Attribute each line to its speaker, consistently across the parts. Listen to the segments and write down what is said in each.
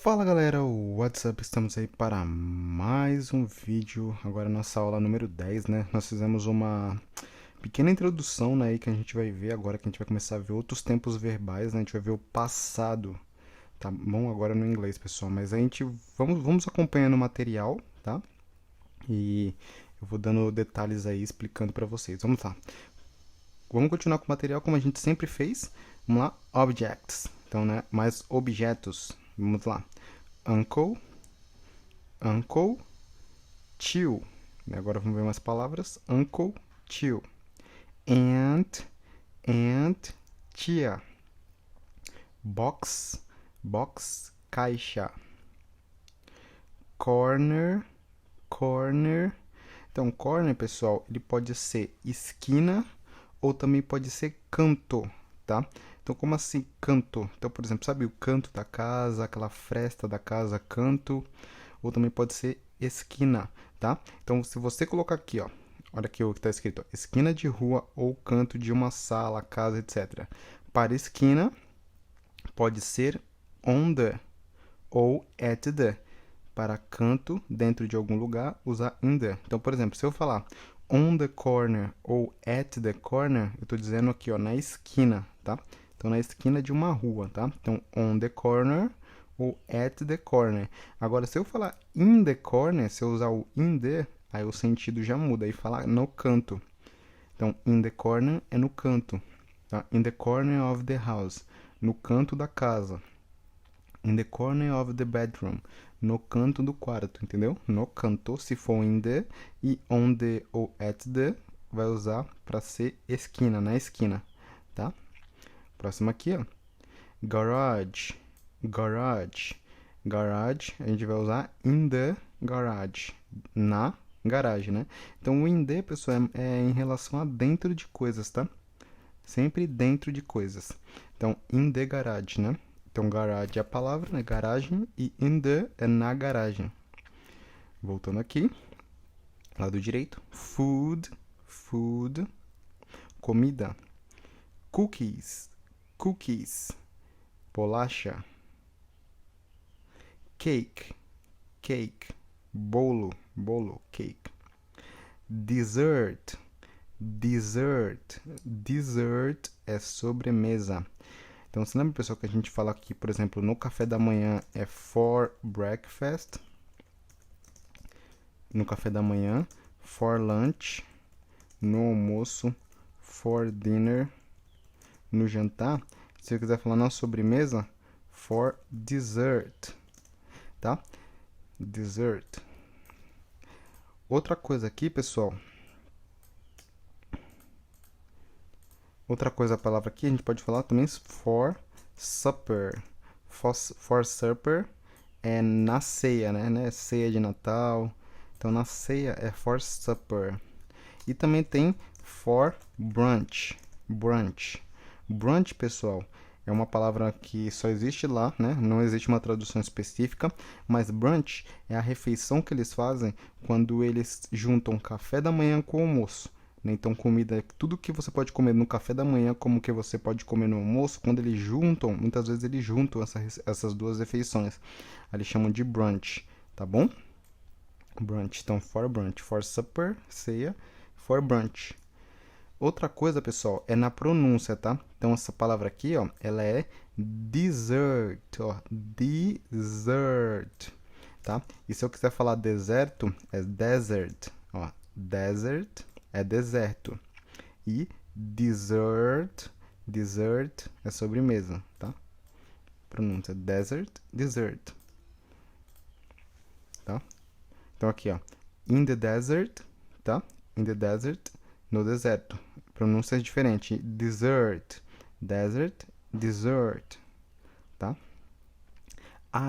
Speaker 1: Fala galera, what's up? Estamos aí para mais um vídeo, agora nossa aula número 10, né? Nós fizemos uma pequena introdução, né, aí que a gente vai ver agora, que a gente vai começar a ver outros tempos verbais, né? A gente vai ver o passado, tá bom? Agora no inglês, pessoal, mas a gente, vamos acompanhando o material, tá? E eu vou dando detalhes aí, explicando para vocês. Vamos lá. Vamos continuar com o material como a gente sempre fez. Vamos lá, objects. Então, né, mais objetos. Vamos lá. Uncle, uncle, tio. Agora vamos ver mais palavras. Uncle, tio. Aunt, aunt, tia. Box, box, caixa. Corner, corner. Então, corner, pessoal, ele pode ser esquina ou também pode ser canto, tá? Então, como assim canto? Então, por exemplo, sabe o canto da casa, aquela fresta da casa, canto, ou também pode ser esquina, tá? Então, se você colocar aqui, ó, olha aqui o que está escrito, ó, esquina de rua ou canto de uma sala, casa, etc. Para esquina, pode ser on the ou at the. Para canto, dentro de algum lugar, usar in the. Então, por exemplo, se eu falar on the corner ou at the corner, eu estou dizendo aqui, ó, na esquina, tá? Então, na esquina de uma rua, tá? Então, on the corner ou at the corner. Agora, se eu falar in the corner, se eu usar o in the, aí o sentido já muda e falar no canto. Então, in the corner é no canto, tá? In the corner of the house, no canto da casa. In the corner of the bedroom, no canto do quarto, entendeu? No canto, se for in the, e on the ou at the, vai usar para ser esquina, na esquina, tá? Próximo aqui, ó. Garage, garage, garage, a gente vai usar in the garage, na garagem, né? Então, o in the, pessoal, é em relação a dentro de coisas, tá? Sempre dentro de coisas. Então, in the garage, né? Então, garage é a palavra, né? Garagem, e in the é na garagem. Voltando aqui, lado direito, food, food, comida, cookies, cookies, bolacha, cake, cake, bolo, bolo, cake, dessert, dessert, dessert é sobremesa. Então, você lembra, pessoal, que a gente fala aqui, por exemplo, no café da manhã é for breakfast, no café da manhã, for lunch, no almoço, for dinner, no jantar. Se eu quiser falar na sobremesa, for dessert, tá? Dessert. Outra coisa aqui, pessoal. Outra coisa, a palavra aqui, a gente pode falar também for supper. For supper é na ceia, né? Ceia de Natal. Então, na ceia é for supper. E também tem for brunch. Brunch. Brunch, pessoal, é uma palavra que só existe lá, né? Não existe uma tradução específica, mas brunch é a refeição que eles fazem quando eles juntam café da manhã com almoço. Então, comida, tudo que você pode comer no café da manhã, como que você pode comer no almoço, quando eles juntam, muitas vezes eles juntam essas duas refeições. Aí eles chamam de brunch, tá bom? Brunch, então for brunch, for supper, ceia, for brunch. Outra coisa, pessoal, é na pronúncia, tá? Então, essa palavra aqui, ó, ela é dessert, ó, dessert, tá? E se eu quiser falar deserto, é desert, ó, desert é deserto. E dessert, dessert é sobremesa, tá? Pronúncia desert, dessert, tá? Então aqui, ó, in the desert, tá? In the desert, no deserto. Pronúncia é diferente. Dessert, desert, dessert, tá?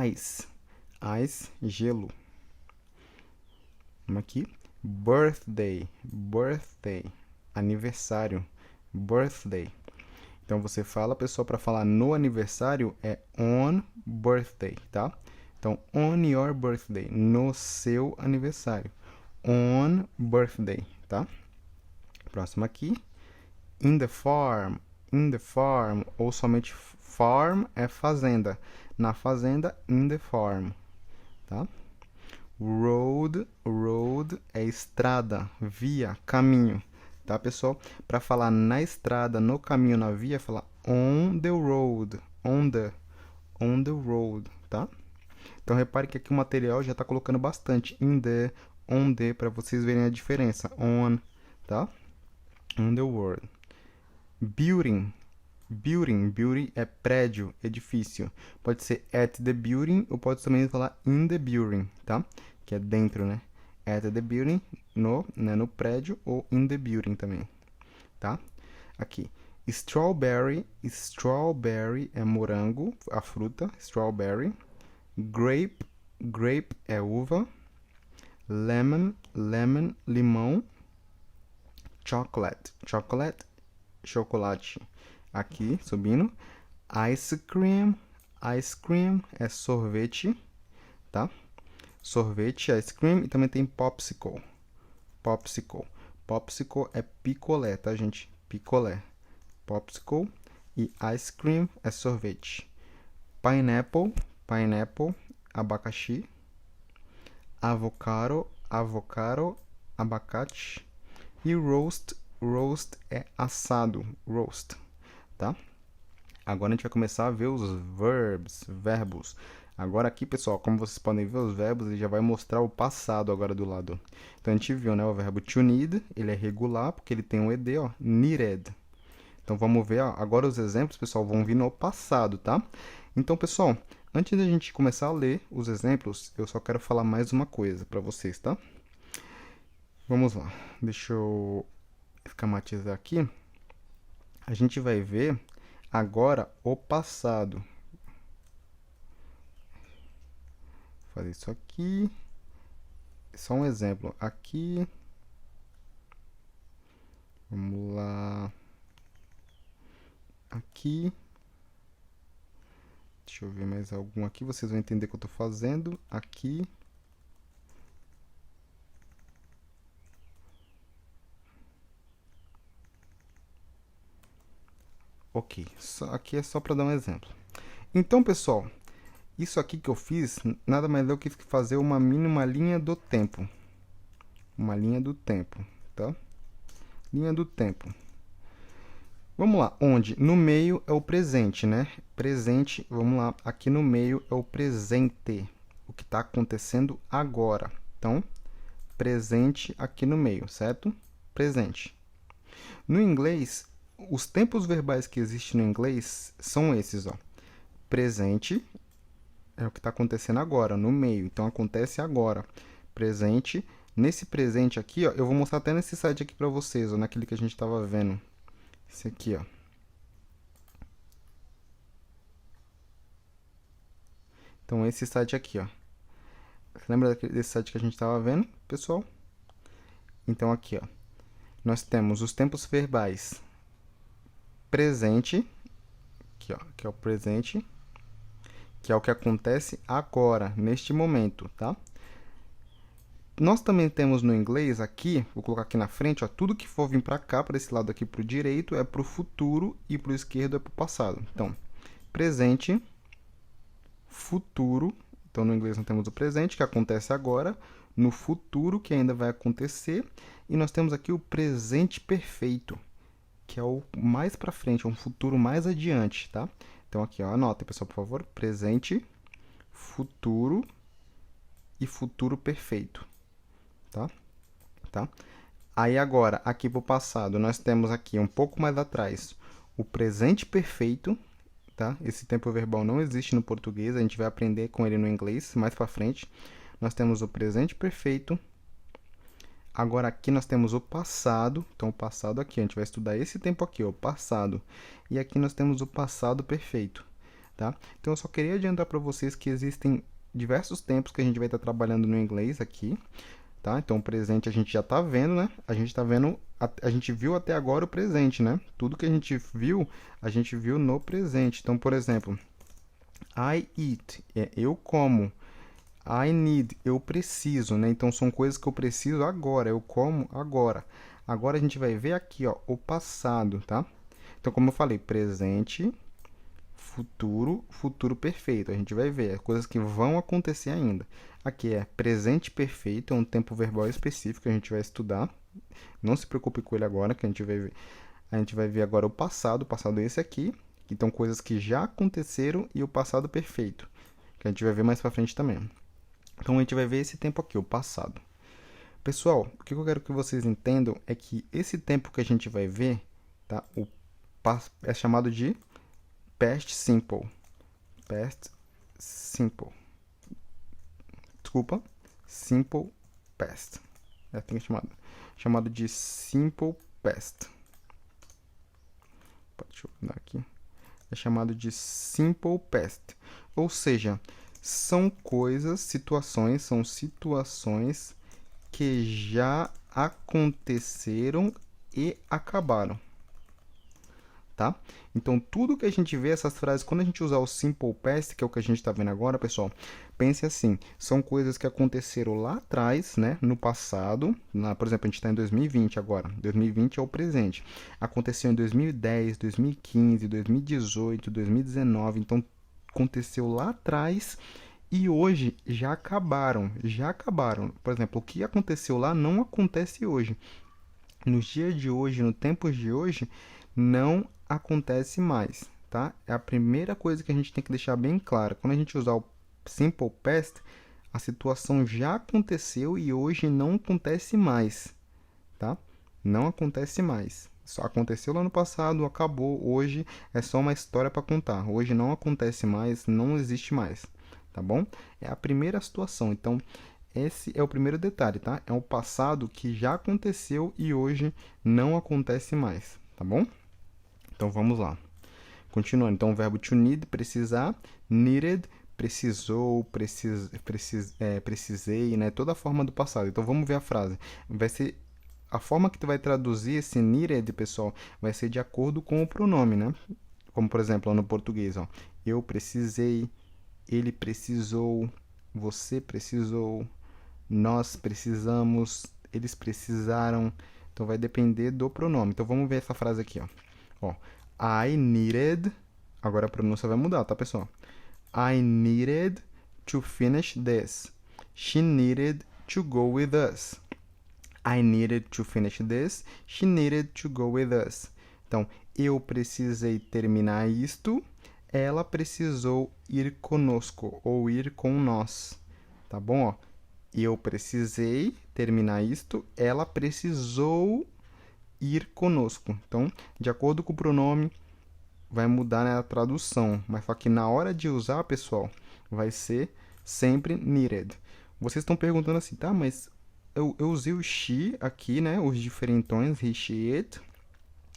Speaker 1: Ice, ice, gelo. Vamos aqui. Birthday, birthday, aniversário, birthday. Então você fala, pessoal, para falar no aniversário é on birthday, tá? Então, on your birthday, no seu aniversário. On birthday, tá? Próximo aqui. In the farm, ou somente farm é fazenda. na fazenda, in the farm, tá? Road, road é estrada, via, caminho, tá, pessoal? Para falar na estrada, no caminho, na via, falar on the road, on the road, tá? Então, repare que aqui o material já está colocando bastante in the, on the, para vocês verem a diferença, on, tá? On the road. Building, building é prédio, edifício. Pode ser at the building ou pode também falar in the building, tá? Que é dentro, né? At the building, no prédio, ou in the building também, tá? Aqui. Strawberry, strawberry é morango, a fruta, strawberry. Grape, grape é uva. Lemon, lemon, limão. Chocolate, chocolate, chocolate. Aqui, subindo. Ice cream, ice cream é sorvete, tá? Sorvete, ice cream, e também tem popsicle. Popsicle. Popsicle é picolé, tá, gente? Picolé. Popsicle. E ice cream é sorvete. Pineapple, pineapple, abacaxi. Avocado, avocado, abacate. E roast, roast é assado, roast, tá? Agora a gente vai começar a ver os verbos. Agora aqui, pessoal, como vocês podem ver os verbos, ele já vai mostrar o passado agora do lado. Então a gente viu, né, o verbo to need, ele é regular porque ele tem um ed, ó, needed. Então vamos ver, ó, agora os exemplos, pessoal, vão vir no passado, tá? Então, pessoal, antes da gente começar a ler os exemplos, eu só quero falar mais uma coisa para vocês, tá? Vamos lá. Deixa eu esquematizar aqui. A gente vai ver agora o passado. Vou fazer isso aqui. Só um exemplo. Aqui. Vamos lá. Aqui. Deixa eu ver mais algum aqui. Vocês vão entender o que eu estou fazendo. Aqui. Ok. Aqui é só para dar um exemplo. Então, pessoal, isso aqui que eu fiz, nada mais é do que fazer uma linha do tempo. Uma linha do tempo, tá? Linha do tempo. Vamos lá, onde? No meio é o presente, né? Presente, vamos lá, aqui no meio é o presente, o que está acontecendo agora. Então, presente aqui no meio, certo? Presente. No inglês, os tempos verbais que existem no inglês são esses, ó. Presente é o que está acontecendo agora, no meio, então acontece agora. Presente. Nesse presente aqui, ó, eu vou mostrar até nesse site aqui para vocês, ó, naquele que a gente estava vendo. Esse aqui, ó. Então, esse site aqui, ó. Você lembra desse site que a gente estava vendo, pessoal? Então, aqui, ó. Nós temos os tempos verbais. Presente, aqui, ó, que é o presente, que é o que acontece agora, neste momento, tá? Nós também temos no inglês aqui, vou colocar aqui na frente, ó, tudo que for vir para cá, para esse lado aqui para o direito, é para o futuro e para o esquerdo é para o passado. Então, presente, futuro. Então, no inglês nós temos o presente, que acontece agora, no futuro, que ainda vai acontecer, e nós temos aqui o presente perfeito, que é o mais para frente, é um futuro mais adiante, tá? Então, aqui, ó, anota, pessoal, por favor. Presente, futuro e futuro perfeito. Tá? Aí agora, aqui para o passado, nós temos aqui um pouco mais atrás o presente perfeito, tá? Esse tempo verbal não existe no português, a gente vai aprender com ele no inglês mais para frente. Nós temos o presente perfeito. Agora aqui nós temos o passado, então o passado aqui, a gente vai estudar esse tempo aqui, o passado. E aqui nós temos o passado perfeito, tá? Então eu só queria adiantar para vocês que existem diversos tempos que a gente vai estar trabalhando no inglês aqui. Tá? Então, o presente a gente já está vendo, né? A gente viu até agora o presente, né? Tudo que a gente viu no presente. Então, por exemplo, I eat, eu como. I need, eu preciso, né? Então, são coisas que eu preciso agora, eu como agora. Agora, a gente vai ver aqui, ó, o passado, tá? Então, como eu falei, presente, futuro, futuro perfeito. A gente vai ver coisas que vão acontecer ainda. Aqui é presente perfeito, é um tempo verbal específico que a gente vai estudar. Não se preocupe com ele agora, que a gente vai ver. A gente vai ver agora o passado. O passado é esse aqui. Então, coisas que já aconteceram e o passado perfeito, que a gente vai ver mais pra frente também. Então, a gente vai ver esse tempo aqui, o passado. Pessoal, o que eu quero que vocês entendam é que esse tempo que a gente vai ver, tá? É chamado de past simple. Past simple. Desculpa. Simple past. É assim que é chamado. Chamado de simple past. Deixa eu mudar aqui. É chamado de simple past. Ou seja, são situações que já aconteceram e acabaram, tá? Então, tudo que a gente vê, essas frases, quando a gente usar o simple past, que é o que a gente está vendo agora, pessoal, pense assim, são coisas que aconteceram lá atrás, né, no passado, por exemplo, a gente está em 2020 agora, 2020 é o presente, aconteceu em 2010, 2015, 2018, 2019, então aconteceu lá atrás e hoje já acabaram. Por exemplo, o que aconteceu lá não acontece hoje. Nos dias de hoje, no tempo de hoje, não acontece mais, tá? É a primeira coisa que a gente tem que deixar bem clara. Quando a gente usar o simple past, a situação já aconteceu e hoje não acontece mais, tá? Não acontece mais. Só aconteceu lá no passado, acabou. Hoje é só uma história para contar. Hoje não acontece mais, não existe mais, tá bom? É a primeira situação. Então, esse é o primeiro detalhe, tá? É o passado que já aconteceu e hoje não acontece mais, tá bom? Então, vamos lá. Continuando. Então, o verbo to need, precisar. Needed, precisou, precisei, né? Toda a forma do passado. Então, vamos ver a frase. Vai ser... A forma que tu vai traduzir esse needed, pessoal, vai ser de acordo com o pronome, né? Como, por exemplo, no português, ó. Eu precisei, ele precisou, você precisou, nós precisamos, eles precisaram. Então, vai depender do pronome. Então, vamos ver essa frase aqui, ó. I needed... Agora a pronúncia vai mudar, tá, pessoal? I needed to finish this. She needed to go with us. I needed to finish this. She needed to go with us. Então, eu precisei terminar isto. Ela precisou ir conosco ou ir com nós. Tá bom? Ó, eu precisei terminar isto. Ela precisou ir conosco. Então, de acordo com o pronome, vai mudar, né, a tradução. Mas só que na hora de usar, pessoal, vai ser sempre needed. Vocês estão perguntando assim, tá, mas eu usei o she aqui, né, os diferentões, he, she, it,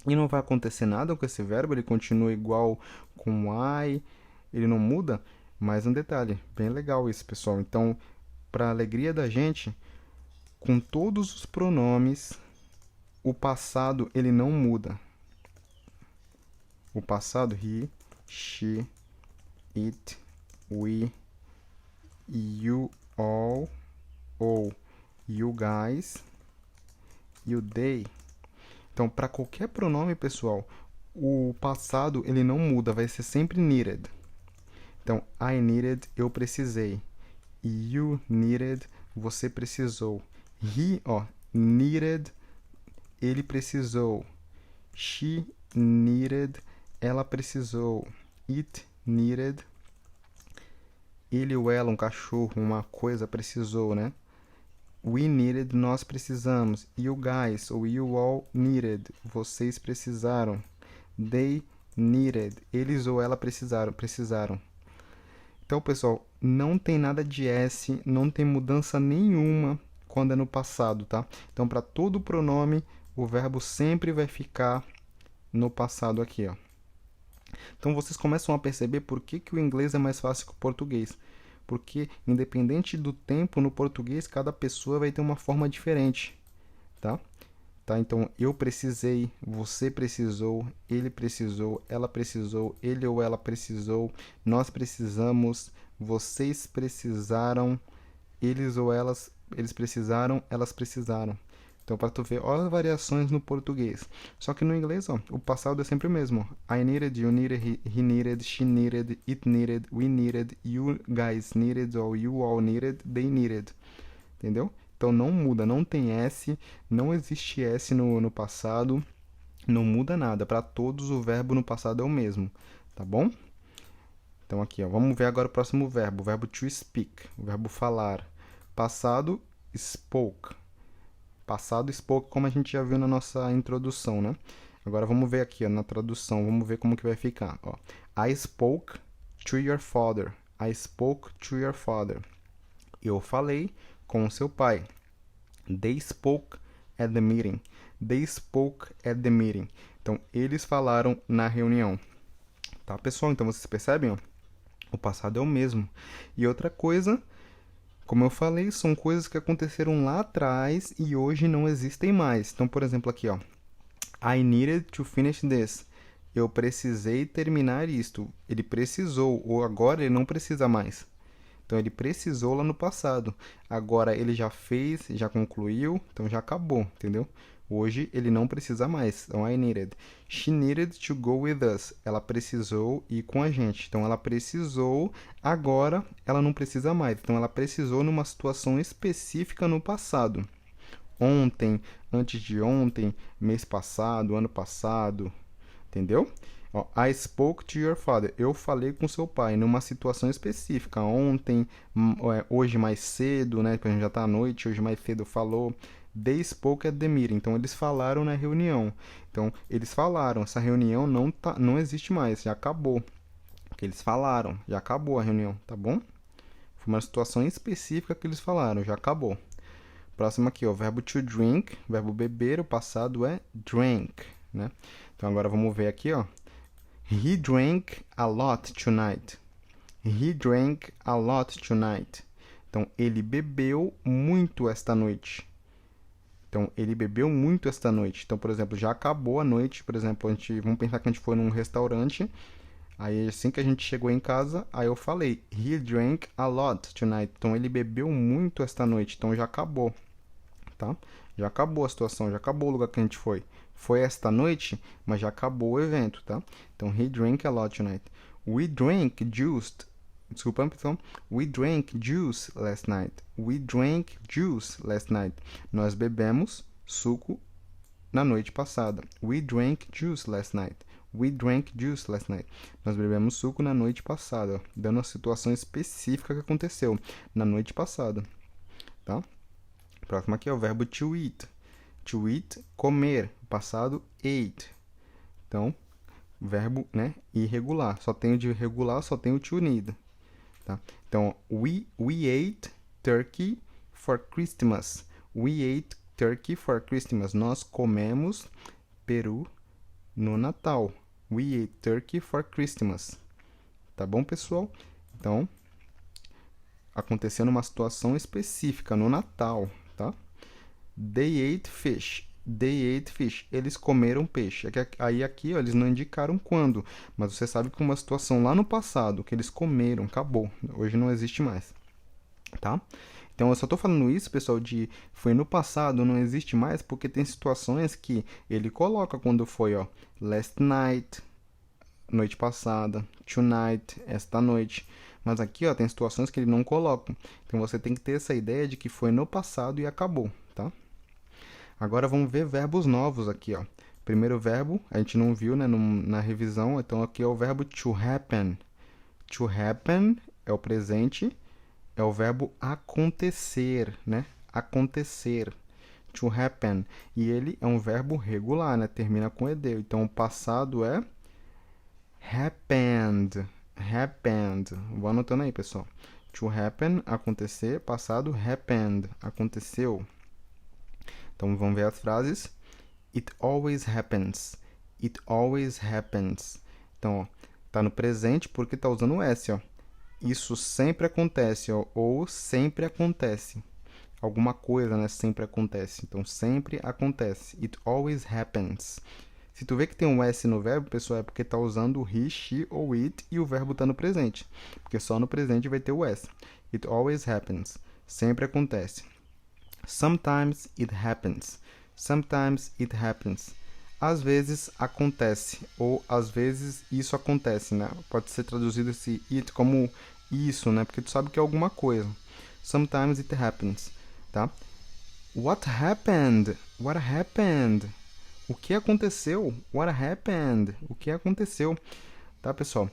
Speaker 1: e não vai acontecer nada com esse verbo, ele continua igual com I, ele não muda, mas um detalhe, bem legal isso, pessoal. Então, para alegria da gente, com todos os pronomes, o passado ele não muda. O passado, he, she, it, we, you all, ou you guys, you they. Então, para qualquer pronome, pessoal, o passado ele não muda, vai ser sempre needed. Então, I needed, eu precisei. You needed, você precisou. He, ó, needed, ele precisou. She needed, ela precisou. It needed, ele ou ela, um cachorro, uma coisa precisou, né? We needed, nós precisamos. You guys, ou you all needed, vocês precisaram. They needed, eles ou ela precisaram. Então, pessoal, não tem nada de S, não tem mudança nenhuma quando é no passado, tá? Então, para todo pronome, o verbo sempre vai ficar no passado aqui, ó. Então, vocês começam a perceber por que o inglês é mais fácil que o português. Porque, independente do tempo, no português, cada pessoa vai ter uma forma diferente, tá? Então, eu precisei, você precisou, ele precisou, ela precisou, ele ou ela precisou, nós precisamos, vocês precisaram, eles ou elas, eles precisaram, elas precisaram. Então, para tu ver, olha as variações no português. Só que no inglês, ó, o passado é sempre o mesmo. I needed, you needed, he needed, she needed, it needed, we needed, you guys needed, or you all needed, they needed. Entendeu? Então não muda, não tem S, não existe S no passado, não muda nada. Para todos o verbo no passado é o mesmo, tá bom? Então aqui, ó, vamos ver agora o próximo verbo, o verbo to speak, o verbo falar. Passado, spoke. Passado, spoke, como a gente já viu na nossa introdução, né? Agora vamos ver aqui, ó, na tradução, vamos ver como que vai ficar, ó. I spoke to your father. I spoke to your father. Eu falei com o seu pai. They spoke at the meeting. They spoke at the meeting. Então, eles falaram na reunião. Tá, pessoal? Então, vocês percebem, ó? O passado é o mesmo. E outra coisa, como eu falei, são coisas que aconteceram lá atrás e hoje não existem mais. Então, por exemplo, aqui, ó. I needed to finish this. Eu precisei terminar isto. Ele precisou, ou agora ele não precisa mais. Então, ele precisou lá no passado. Agora, ele já fez, já concluiu, então já acabou, entendeu? Hoje, ele não precisa mais. Então, I needed. She needed to go with us. Ela precisou ir com a gente. Então, ela precisou, agora ela não precisa mais. Então, ela precisou numa situação específica no passado. Ontem, antes de ontem, mês passado, ano passado, entendeu? Ó, I spoke to your father. Eu falei com seu pai numa situação específica. Ontem, hoje mais cedo, né? Porque a gente já tá à noite, hoje mais cedo falou. They spoke at the meeting. Então, eles falaram na reunião. Então, eles falaram. Essa reunião não existe mais, já acabou. Porque eles falaram, já acabou a reunião, tá bom? Foi uma situação específica que eles falaram, já acabou. Próximo aqui, ó, verbo to drink, verbo beber, o passado é drank, né? Então, agora vamos ver aqui, ó. He drank a lot tonight. He drank a lot tonight. Então, ele bebeu muito esta noite. Então, ele bebeu muito esta noite. Então, por exemplo, já acabou a noite. Por exemplo, vamos pensar que a gente foi num restaurante. Aí, assim que a gente chegou em casa, aí eu falei, he drank a lot tonight. Então, ele bebeu muito esta noite. Então, já acabou, tá? Já acabou a situação, já acabou o lugar que a gente foi. Foi esta noite, mas já acabou o evento, tá? Então, he drank a lot tonight. We drank juice. Desculpa, pessoal. We drank juice last night. We drank juice last night. Nós bebemos suco na noite passada. We drank juice last night. We drank juice last night. Nós bebemos suco na noite passada, dando a situação específica que aconteceu na noite passada, tá? Próximo aqui é o verbo to eat. To eat, comer. Passado, ate. Então, verbo, né, irregular. Só tem o de regular, só tem o to need. Tá? Então, we ate turkey for Christmas. We ate turkey for Christmas. Nós comemos peru no Natal. We ate turkey for Christmas. Tá bom, pessoal? Então, acontecendo uma situação específica no Natal, tá? They ate fish. They ate fish. Eles comeram peixe. Aí aqui, ó, eles não indicaram quando, mas você sabe que uma situação lá no passado, que eles comeram, acabou. Hoje não existe mais, tá? Então, eu só tô falando isso, pessoal, de foi no passado, não existe mais, porque tem situações que ele coloca quando foi, ó, last night, noite passada, tonight, esta noite. Mas aqui, ó, tem situações que ele não coloca. Então, você tem que ter essa ideia de que foi no passado e acabou, tá? Agora, vamos ver verbos novos aqui, ó. Primeiro verbo, a gente não viu, né, na revisão, então aqui é o verbo to happen. To happen é o presente, é o verbo acontecer, né? Acontecer. To happen. E ele é um verbo regular, né? Termina com ed. Então, o passado é happened. Happened. Vou anotando aí, pessoal. To happen, acontecer. Passado, happened. Aconteceu. Então, vamos ver as frases. It always happens. It always happens. Então, ó, tá no presente porque tá usando o S, ó. Isso sempre acontece, ó, ou sempre acontece. Alguma coisa, né, sempre acontece. Então, sempre acontece. It always happens. Se tu vê que tem um S no verbo, pessoal, é porque tá usando o he, she ou it e o verbo tá no presente. Porque só no presente vai ter o S. It always happens. Sempre acontece. Sometimes it happens. Sometimes it happens. Às vezes acontece, ou às vezes isso acontece, né? Pode ser traduzido esse it como isso, né? Porque tu sabe que é alguma coisa. Sometimes it happens, tá? What happened? What happened? O que aconteceu? What happened? O que aconteceu? Tá, pessoal?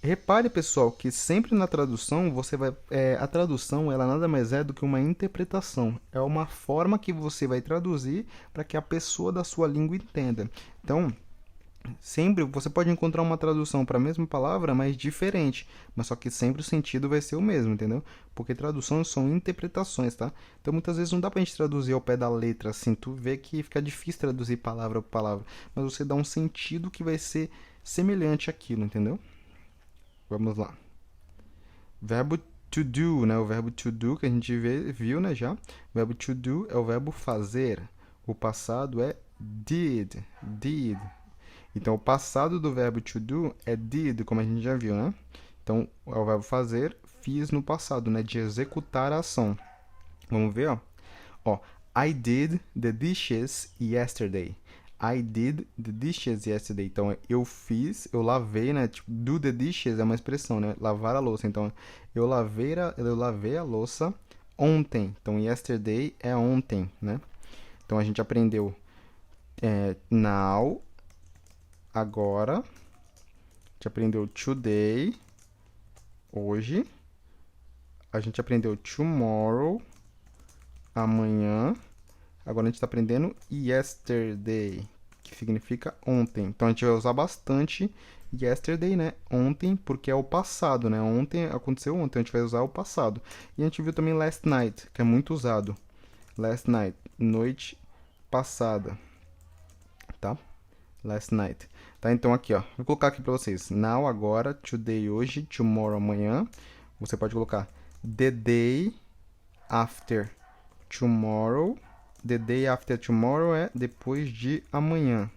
Speaker 1: Repare, pessoal, que sempre na tradução você vai, a tradução ela nada mais é do que uma interpretação. É uma forma que você vai traduzir para que a pessoa da sua língua entenda. Então, sempre você pode encontrar uma tradução para a mesma palavra, mas diferente, mas só que sempre o sentido vai ser o mesmo, entendeu? Porque traduções são interpretações, tá? Então muitas vezes não dá pra gente traduzir ao pé da letra assim, tu vê que fica difícil traduzir palavra por palavra, mas você dá um sentido que vai ser semelhante àquilo, entendeu? Vamos lá. Verbo to do, né? O verbo to do que a gente viu, né, já. O verbo to do é o verbo fazer. O passado é did, did. Então, o passado do verbo to do é did, como a gente já viu, né? Então, é o verbo fazer, fiz no passado, né? De executar a ação. Vamos ver, ó. Ó, I did the dishes yesterday. I did the dishes yesterday. Então, eu fiz, eu lavei, né? Tipo, do the dishes é uma expressão, né? Lavar a louça. Então, eu lavei a louça ontem. Então, yesterday é ontem, né? Então, a gente aprendeu now, agora. A gente aprendeu today, hoje. A gente aprendeu tomorrow, amanhã. Agora a gente está aprendendo yesterday, que significa ontem. Então a gente vai usar bastante yesterday, né? Ontem, porque é o passado, né? Ontem aconteceu ontem, a gente vai usar o passado. E a gente viu também last night, que é muito usado. Last night, noite passada, tá? Last night. Tá? Então aqui, ó. Vou colocar aqui para vocês. Now, agora, today, hoje, tomorrow, amanhã. Você pode colocar the day after tomorrow. The day after tomorrow é depois de amanhã.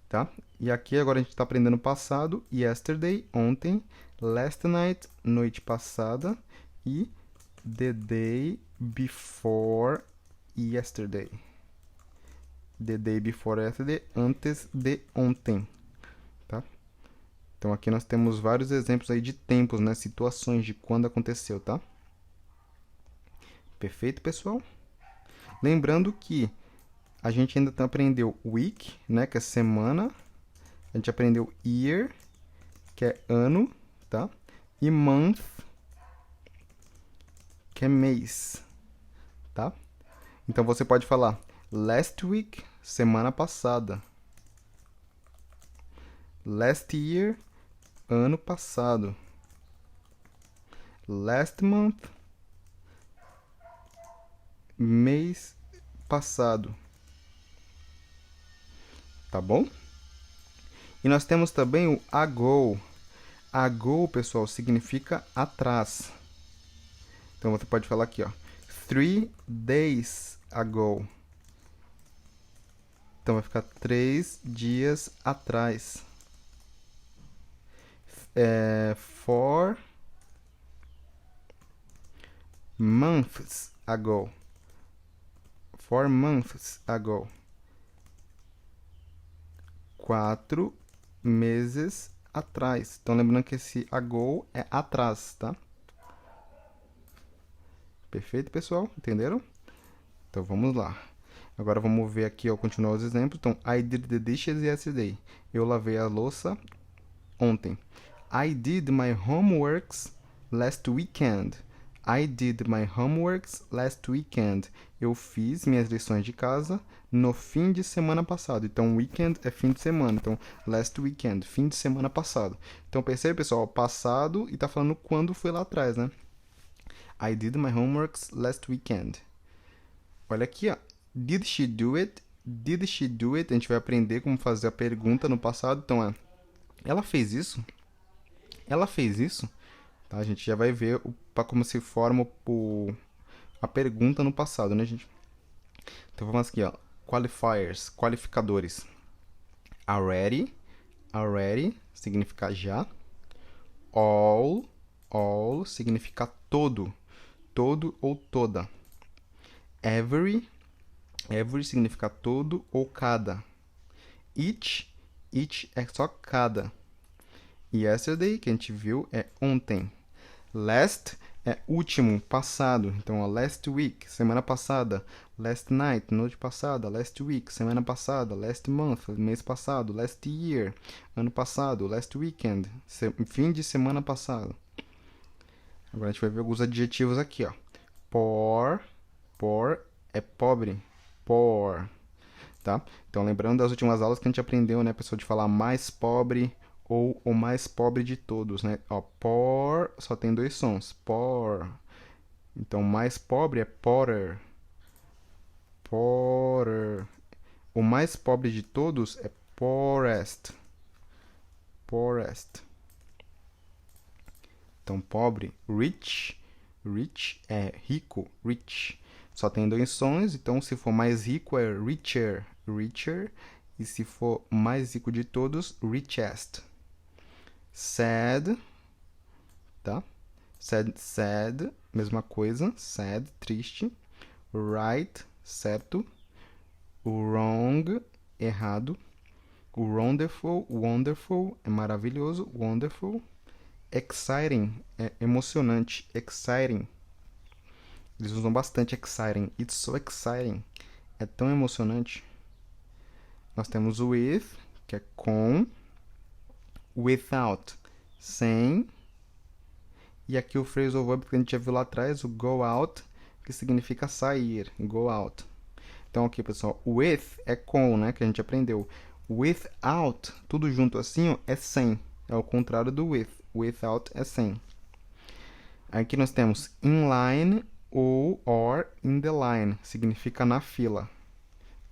Speaker 1: Tá? E aqui agora a gente está aprendendo passado. Yesterday, ontem. Last night, noite passada. E the day before yesterday. The day before yesterday, antes de ontem. Tá? Então aqui nós temos vários exemplos aí de tempos, né? Situações de quando aconteceu, tá? Perfeito, pessoal? Lembrando que a gente ainda aprendeu week, né, que é semana. A gente aprendeu year, que é ano, tá? E month, que é mês, tá? Então você pode falar last week, semana passada. Last year, ano passado. Last month, mês passado. Tá bom? E nós temos também o ago. Ago, pessoal, significa atrás. Então você pode falar aqui, ó. 3 days ago. Então vai ficar 3 dias atrás. 4 months ago. 4 months ago. 4 meses atrás. Então, lembrando que esse ago é atrás, tá? Perfeito, pessoal? Entenderam? Então, vamos lá. Agora, vamos ver aqui, ó, continuar os exemplos. Então, I did the dishes yesterday. Eu lavei a louça ontem. I did my homeworks last weekend. I did my homeworks last weekend. Eu fiz minhas lições de casa no fim de semana passado. Então, weekend é fim de semana. Então, last weekend, fim de semana passado. Então, percebe, pessoal? Passado e tá falando quando foi lá atrás, né? I did my homeworks last weekend. Olha aqui, ó. Did she do it? Did she do it? A gente vai aprender como fazer a pergunta no passado. Então, ela fez isso? Ela fez isso? Tá? A gente já vai ver como se forma a pergunta no passado, né, gente? Então vamos aqui, ó. Qualifiers, qualificadores. Already, already significa já. All significa todo. todo ou toda. Every significa todo ou cada. Each é só cada. Yesterday, que a gente viu, é ontem. Last é último, passado. Então, last week, semana passada. Last night, noite passada. Last week, semana passada. Last month, mês passado. Last year, ano passado. Last weekend, fim de semana passado. Agora a gente vai ver alguns adjetivos aqui, ó. Poor é pobre. Poor, tá? Então, lembrando das últimas aulas que a gente aprendeu, né, pessoal, de falar mais pobre ou o mais pobre de todos, né? Ó, poor só tem dois sons. Poor. Então, mais pobre é poorer. Poorer. O mais pobre de todos é poorest. Poorest. Então, pobre, rich. Rich é rico, rich. Só tem dois sons, então se for mais rico é richer, richer. E se for mais rico de todos, richest. Sad, tá? Sad, mesma coisa. Sad, triste. Right, certo. Wrong, errado. Wonderful, é maravilhoso. Wonderful. Exciting, é emocionante. Exciting. Eles usam bastante exciting. It's so exciting. É tão emocionante. Nós temos with, que é com. Without, sem. E aqui o phrasal verb que a gente já viu lá atrás, o go out, que significa sair. Go out. Então aqui, pessoal, with é com, né, que a gente aprendeu. Without, tudo junto assim, ó, é sem. É o contrário do with. Without é sem. Aqui nós temos in line ou or in the line. Significa na fila,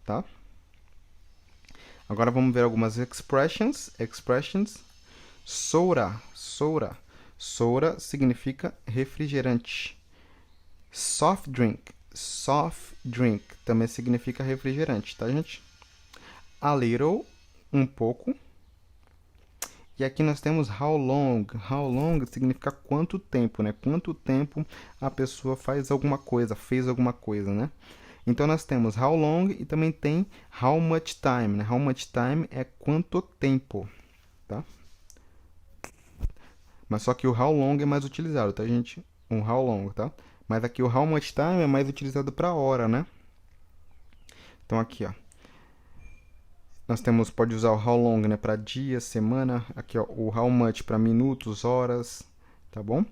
Speaker 1: tá? Agora vamos ver algumas expressions. Soda. Soda significa refrigerante. Soft drink também significa refrigerante, tá, gente? A little, um pouco. E aqui nós temos how long. How long significa quanto tempo, né? Quanto tempo a pessoa fez alguma coisa, né? Então nós temos how long e também tem how much time, né? How much time é quanto tempo, tá? Mas só que o how long é mais utilizado, tá, gente? Um how long, tá? Mas aqui o how much time é mais utilizado para hora, né? Então aqui, ó. Nós temos, pode usar o how long, né, para dia, semana. Aqui, ó, o how much para minutos, horas, tá bom?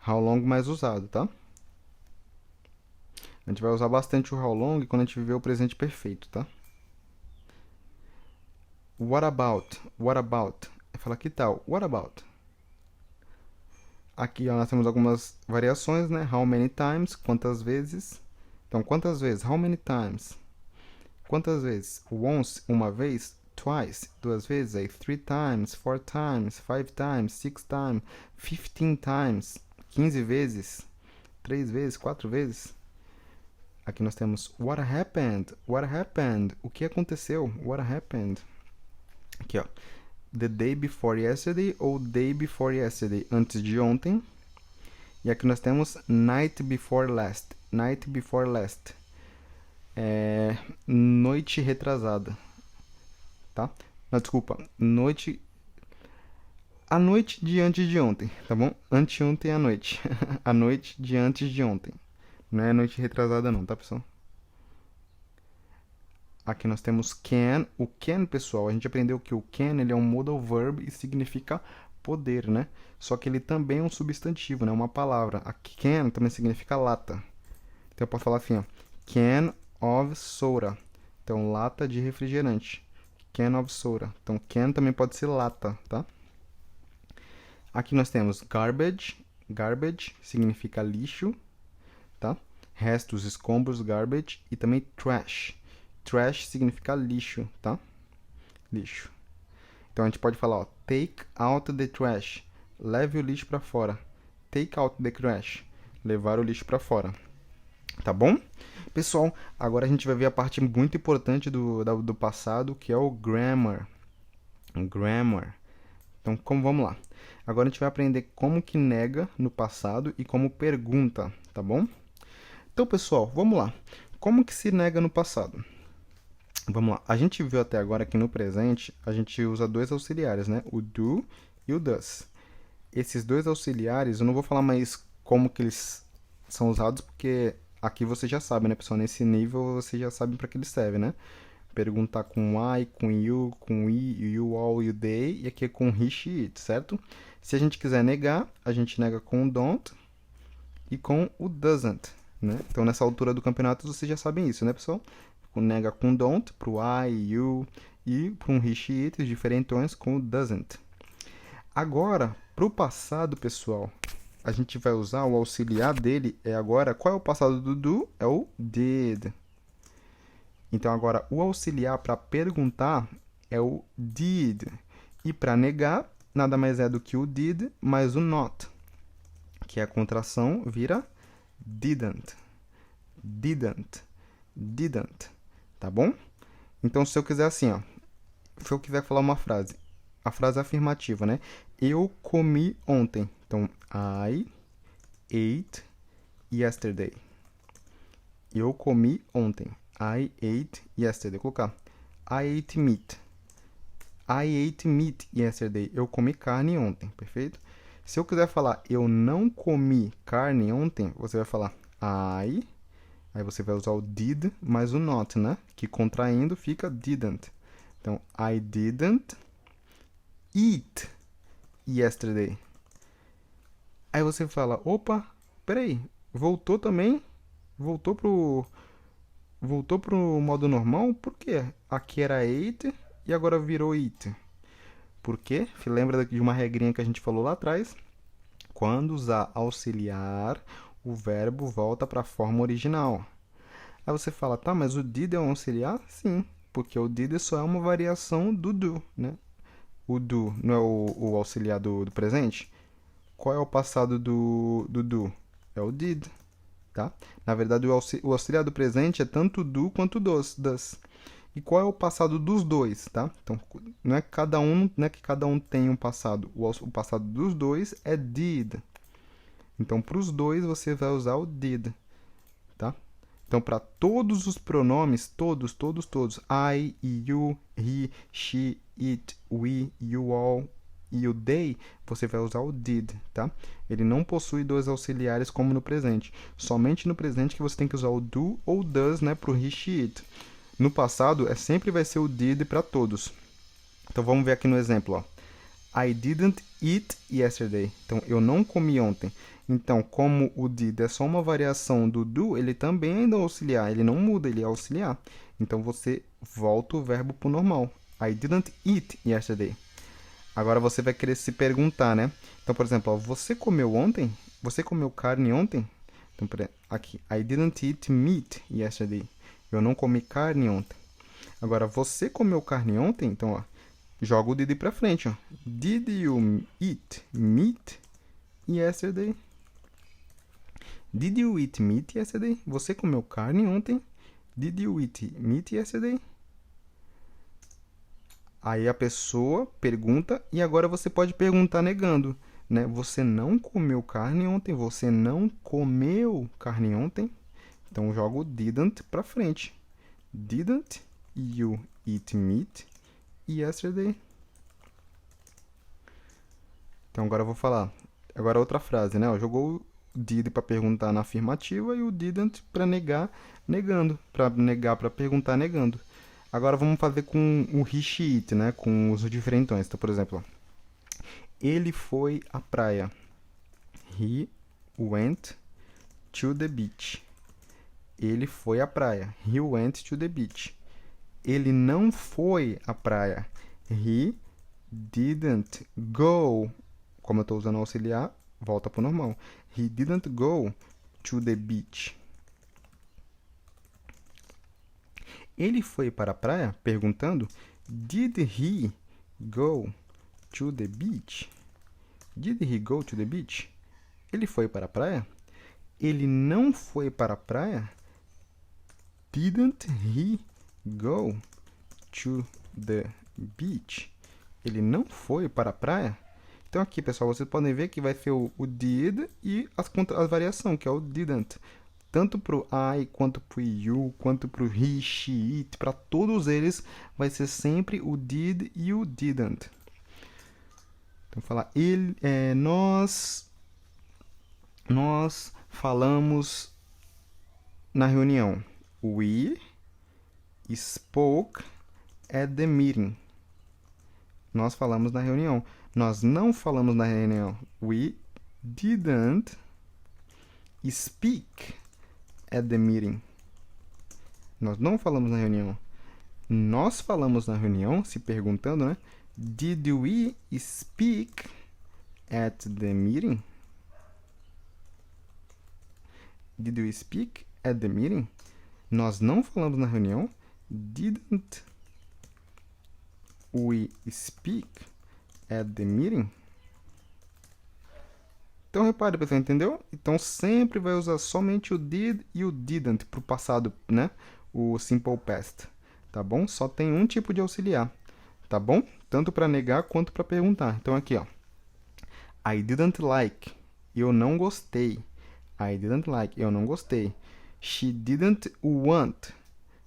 Speaker 1: How long mais usado, tá? A gente vai usar bastante o how long quando a gente viver o presente perfeito, tá? What about? Fala que tal? What about? Aqui, ó, nós temos algumas variações, né? How many times? Quantas vezes? Então, quantas vezes? How many times? Quantas vezes? Once, uma vez. Twice, duas vezes. Aí, 3 times, 4 times, 5 times, 6 times, 15 times, 15 vezes, 3 vezes, 4 vezes. Aqui nós temos what happened? O que aconteceu? What happened? Aqui, ó. The day before yesterday ou day before yesterday, antes de ontem. E aqui nós temos night before last. É noite retrasada, tá? Não, desculpa, a noite de antes de ontem, tá bom? Anteontem à noite. A noite de antes de ontem. Não é noite retrasada não, tá, pessoal? Aqui nós temos can. O can, pessoal, a gente aprendeu que o can ele é um modal verb e significa poder, né? Só que ele também é um substantivo, né? Uma palavra. A can também significa lata. Então eu posso falar assim, ó. Can of soda. Então, lata de refrigerante. Can of soda. Então, can também pode ser lata, tá? Aqui nós temos garbage. Garbage significa lixo, tá? Restos, escombros, garbage. E também trash. Trash significa lixo, tá? Lixo. Então, a gente pode falar, ó, take out the trash. Leve o lixo para fora. Take out the trash. Levar o lixo para fora. Tá bom? Pessoal, agora a gente vai ver a parte muito importante do passado, que é o grammar. Grammar. Então, vamos lá. Agora a gente vai aprender como que nega no passado e como pergunta, tá bom? Então, pessoal, vamos lá. Como que se nega no passado? Vamos lá. A gente viu até agora que no presente a gente usa dois auxiliares, né? O do e o does. Esses dois auxiliares, eu não vou falar mais como que eles são usados, porque aqui você já sabe, né, pessoal? Nesse nível você já sabe para que eles servem, né? Perguntar com I, com you, com we, you, all, you, they, e aqui é com he, she, it, certo? Se a gente quiser negar, a gente nega com o don't e com o doesn't, né? Então, nessa altura do campeonato, vocês já sabem isso, né, pessoal? Nega com don't pro I, you, e para um he, she, it, os diferentões com o doesn't. Agora, para o passado, pessoal, a gente vai usar o auxiliar dele, é agora, qual é o passado do do? É o did. Então, agora, o auxiliar para perguntar é o did. E para negar, nada mais é do que o did mais o not, que é a contração, vira didn't. Didn't. Didn't. Tá bom? Então, se eu quiser assim, ó, se eu quiser falar uma frase, a frase é afirmativa, né? Eu comi ontem. Então, I ate yesterday. Eu comi ontem. I ate yesterday. Vou colocar I ate meat. I ate meat yesterday. Eu comi carne ontem, perfeito? Se eu quiser falar eu não comi carne ontem, você vai falar I. Aí você vai usar o did mais o not, né? Que contraindo fica didn't. Então, I didn't eat yesterday. Aí você fala, opa, peraí, voltou também? Voltou pro modo normal? Por quê? Aqui era ate e agora virou eat. Por quê? Lembra de uma regrinha que a gente falou lá atrás? Quando usar auxiliar, o verbo volta para a forma original. Aí você fala, tá, mas o did é um auxiliar? Sim, porque o did só é uma variação do do, né? O do não é o auxiliar do presente? Qual é o passado do do? É o did, tá? Na verdade, o auxiliar do presente é tanto do quanto does. E qual é o passado dos dois, tá? Então, não é que cada um tem um passado. O passado dos dois é did. Então, para os dois, você vai usar o did, tá? Então, para todos os pronomes, todos, I, you, he, she, it, we, you all e o they, você vai usar o did, tá? Ele não possui dois auxiliares como no presente. Somente no presente que você tem que usar o do ou does, né, para o he, she, it. No passado, sempre vai ser o did para todos. Então, vamos ver aqui no exemplo, ó. I didn't eat yesterday. Então, eu não comi ontem. Então, como o did é só uma variação do do, ele também ainda é auxiliar. Ele não muda, ele é auxiliar. Então, você volta o verbo para o normal. I didn't eat yesterday. Agora, você vai querer se perguntar, né? Então, por exemplo, ó, você comeu ontem? Você comeu carne ontem? Então, aqui. I didn't eat meat yesterday. Eu não comi carne ontem. Agora, você comeu carne ontem? Então, ó, joga o did para frente, ó. Did you eat meat yesterday? Did you eat meat yesterday? Você comeu carne ontem? Did you eat meat yesterday? Aí a pessoa pergunta e agora você pode perguntar negando, né? Você não comeu carne ontem? Você não comeu carne ontem? Então joga o didn't para frente. Didn't you eat meat yesterday? Então agora eu vou falar. Agora outra frase, né? Jogou o did para perguntar na afirmativa e o didn't para negar, negando. Para negar, para perguntar, negando. Agora vamos fazer com o he, she, it, né? Com os diferentões. Então, por exemplo, ó, ele foi à praia. He went to the beach. Ele foi à praia. He went to the beach. Ele não foi à praia. He didn't go. Como eu estou usando auxiliar, volta para o normal. He didn't go to the beach. Ele foi para a praia? Perguntando. Did he go to the beach? Did he go to the beach? Ele foi para a praia? Ele não foi para a praia? Didn't he go to the beach? Ele não foi para a praia? Então aqui, pessoal, vocês podem ver que vai ser o did e a variação, que é o didn't. Tanto para o I, quanto para o you, quanto para o he, she, it, para todos eles vai ser sempre o did e o didn't. Então, falar, nós falamos na reunião. We spoke at the meeting. Nós falamos na reunião. Nós não falamos na reunião. We didn't speak at the meeting. Nós não falamos na reunião. Nós falamos na reunião, se perguntando, né? Did we speak at the meeting? Did we speak at the meeting? Nós não falamos na reunião. Didn't we speak at the meeting? Então, repare, pessoal, entendeu? Então, sempre vai usar somente o did e o didn't para o passado, né? O simple past, tá bom? Só tem um tipo de auxiliar, tá bom? Tanto para negar quanto para perguntar. Então, aqui, ó. I didn't like. Eu não gostei. I didn't like. Eu não gostei. She didn't want.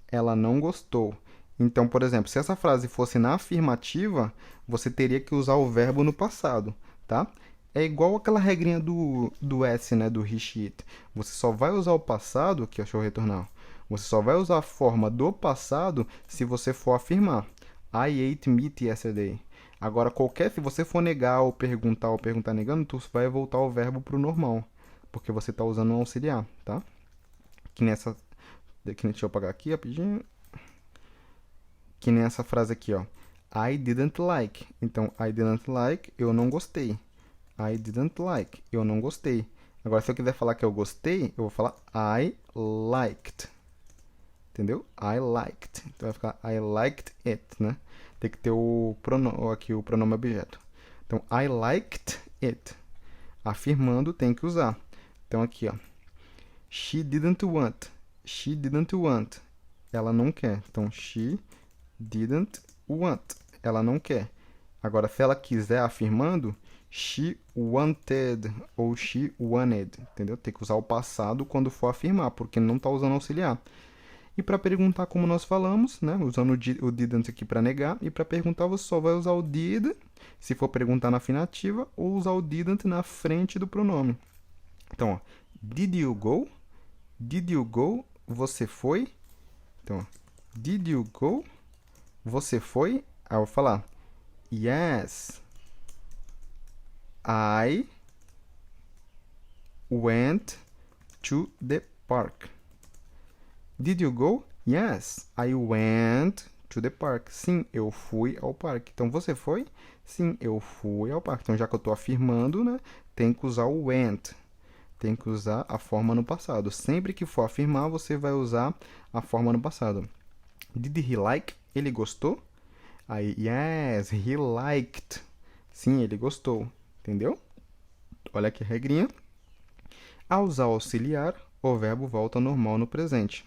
Speaker 1: Ela não gostou. Então, por exemplo, se essa frase fosse na afirmativa, você teria que usar o verbo no passado, tá? É igual aquela regrinha do S, né? Do he, she, it. Você só vai usar o passado, aqui, deixa eu retornar. Você só vai usar a forma do passado se você for afirmar. I ate meat yesterday. Agora, se você for negar ou perguntar negando, tu vai voltar o verbo para o normal, porque você está usando um auxiliar, tá? Deixa eu apagar aqui rapidinho. Que nem essa frase aqui, ó. I didn't like. Então, I didn't like, eu não gostei. I didn't like, eu não gostei. Agora, se eu quiser falar que eu gostei, eu vou falar I liked. Entendeu? I liked. Então, vai ficar I liked it, né? Tem que ter aqui o pronome objeto. Então, I liked it. Afirmando, tem que usar. Então, aqui, ó. She didn't want. She didn't want. Ela não quer. Então, she didn't want. Ela não quer. Agora, se ela quiser afirmando, she wanted ou she wanted. Entendeu? Tem que usar o passado quando for afirmar, porque não está usando auxiliar. E para perguntar, como nós falamos, né? Usando o didn't aqui para negar. E para perguntar, você só vai usar o did, se for perguntar na afirmativa, ou usar o didn't na frente do pronome. Então, ó, did you go? Did you go? Você foi? Então, ó, did you go? Você foi? Aí eu vou falar, yes, I went to the park. Did you go? Yes, I went to the park. Sim, eu fui ao parque. Então, você foi? Sim, eu fui ao parque. Então, já que eu estou afirmando, né, tem que usar o went. Tem que usar a forma no passado. Sempre que for afirmar, você vai usar a forma no passado. Did he like? Ele gostou? Aí, yes, he liked. Sim, ele gostou. Entendeu? Olha aqui a regrinha. Ao usar o auxiliar, o verbo volta ao normal no presente.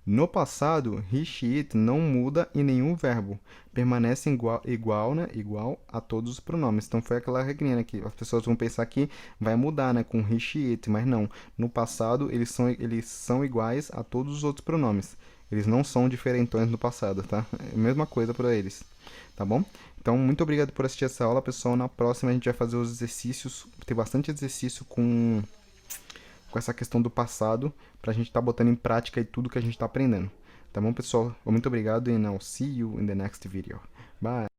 Speaker 1: No passado, he, she, it não muda em nenhum verbo. Permanece igual a todos os pronomes. Então, foi aquela regrinha, né, que as pessoas vão pensar que vai mudar, né, com he, she, it, mas não. No passado, eles são iguais a todos os outros pronomes. Eles não são diferentões no passado, tá? É a mesma coisa para eles, tá bom? Então, muito obrigado por assistir essa aula, pessoal. Na próxima, a gente vai fazer os exercícios. Tem bastante exercício com essa questão do passado, para a gente estar botando em prática aí tudo que a gente está aprendendo. Tá bom, pessoal? Muito obrigado e I'll see you in the next video. Bye!